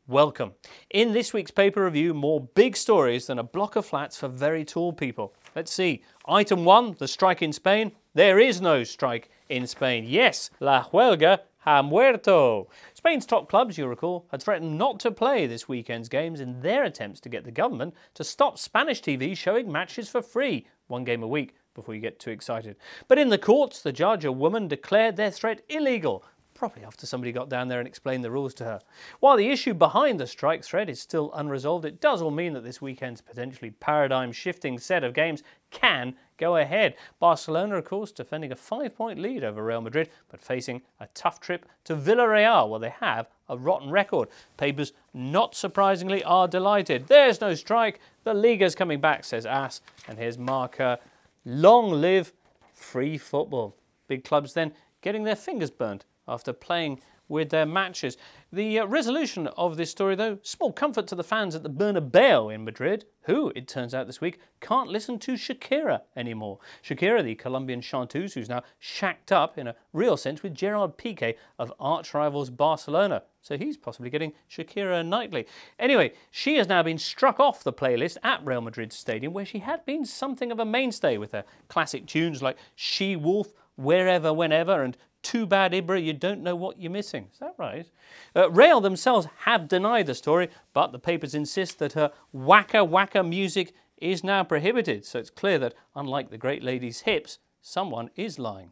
Welcome. In this week's paper review, more big stories than a block of flats for very tall people. Let's see. Item 1, the strike in Spain. There is no strike in Spain. Yes, la huelga ha muerto. Spain's top clubs, you'll recall, had threatened not to play this weekend's games in their attempts to get the government to stop Spanish TV showing matches for free, one game a week, before you get too excited. But in the courts, the judge, a woman, declared their threat illegal, probably after somebody got down there and explained the rules to her. While the issue behind the strike threat is still unresolved, it does all mean that this weekend's potentially paradigm-shifting set of games can go ahead. Barcelona, of course, defending a 5-point lead over Real Madrid, but facing a tough trip to Villarreal, where they have a rotten record. Papers, not surprisingly, are delighted. There's no strike. The Liga's coming back, says AS. And here's marker, long live free football. Big clubs then getting their fingers burnt after playing with their matches. The resolution of this story, though, small comfort to the fans at the Bernabeu in Madrid, who, it turns out this week, can't listen to Shakira anymore. Shakira, the Colombian chanteuse, who's now shacked up, in a real sense, with Gerard Piqué of arch-rivals Barcelona. So he's possibly getting Shakira nightly. Anyway, she has now been struck off the playlist at Real Madrid Stadium, where she had been something of a mainstay with her classic tunes like She-Wolf, Wherever, Whenever, and Too Bad Ibra, You Don't Know What You're Missing. Is that right? Real themselves have denied the story, but the papers insist that her waka waka music is now prohibited. So it's clear that, unlike the great lady's hips, someone is lying.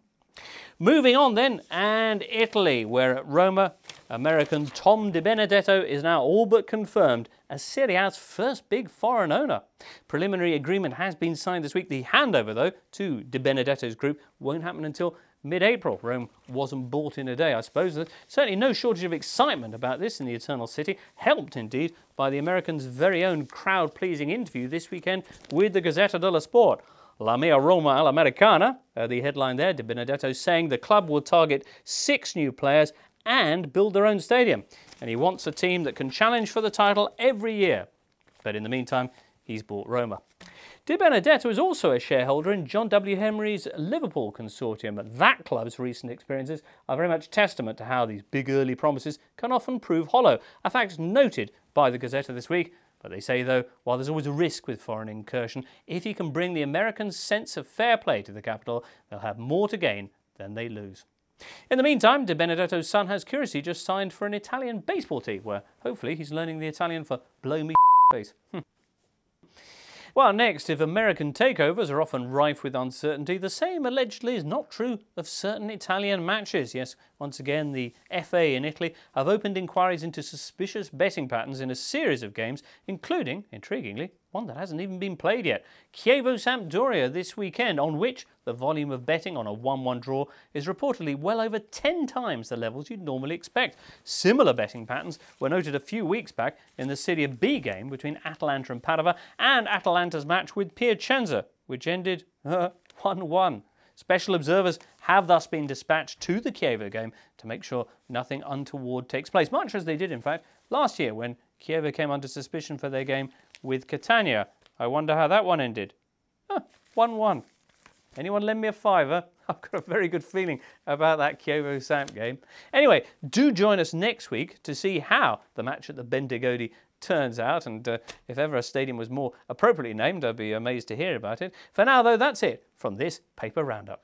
Moving on then, and Italy, where at Roma, American Tom DiBenedetto is now all but confirmed as Serie A's first big foreign owner. Preliminary agreement has been signed this week. The handover, though, to DiBenedetto's group won't happen until mid-April. Rome wasn't bought in a day, I suppose. There's certainly no shortage of excitement about this in the Eternal City, helped indeed by the Americans' very own crowd-pleasing interview this weekend with the Gazzetta dello Sport. La mia Roma all'Americana, the headline there, DiBenedetto saying the club will target 6 new players and build their own stadium. And he wants a team that can challenge for the title every year. But in the meantime, he's bought Roma. DiBenedetto is also a shareholder in John W. Henry's Liverpool consortium. That club's recent experiences are very much testament to how these big early promises can often prove hollow, a fact noted by the Gazzetta this week. But they say, though, while there's always a risk with foreign incursion, if you can bring the Americans' sense of fair play to the capital, they'll have more to gain than they lose. In the meantime, DiBenedetto's son has curiously just signed for an Italian baseball team, where hopefully he's learning the Italian for blow me face. Well, next, if American takeovers are often rife with uncertainty, the same allegedly is not true of certain Italian matches. Yes, once again, the FA in Italy have opened inquiries into suspicious betting patterns in a series of games, including, intriguingly, one that hasn't even been played yet. Chievo-Sampdoria this weekend, on which the volume of betting on a 1-1 draw is reportedly well over 10 times the levels you'd normally expect. Similar betting patterns were noted a few weeks back in the Serie B game between Atalanta and Padova, and Atalanta's match with Piacenza, which ended 1-1. Special observers have thus been dispatched to the Chievo game to make sure nothing untoward takes place, much as they did, in fact, last year when Chievo came under suspicion for their game with Catania. I wonder how that one ended. 1-1. Anyone lend me a fiver? I've got a very good feeling about that Chievo-Samp game. Anyway, do join us next week to see how the match at the Bendigodi turns out, and if ever a stadium was more appropriately named, I'd be amazed to hear about it. For now, though, that's it from this paper roundup.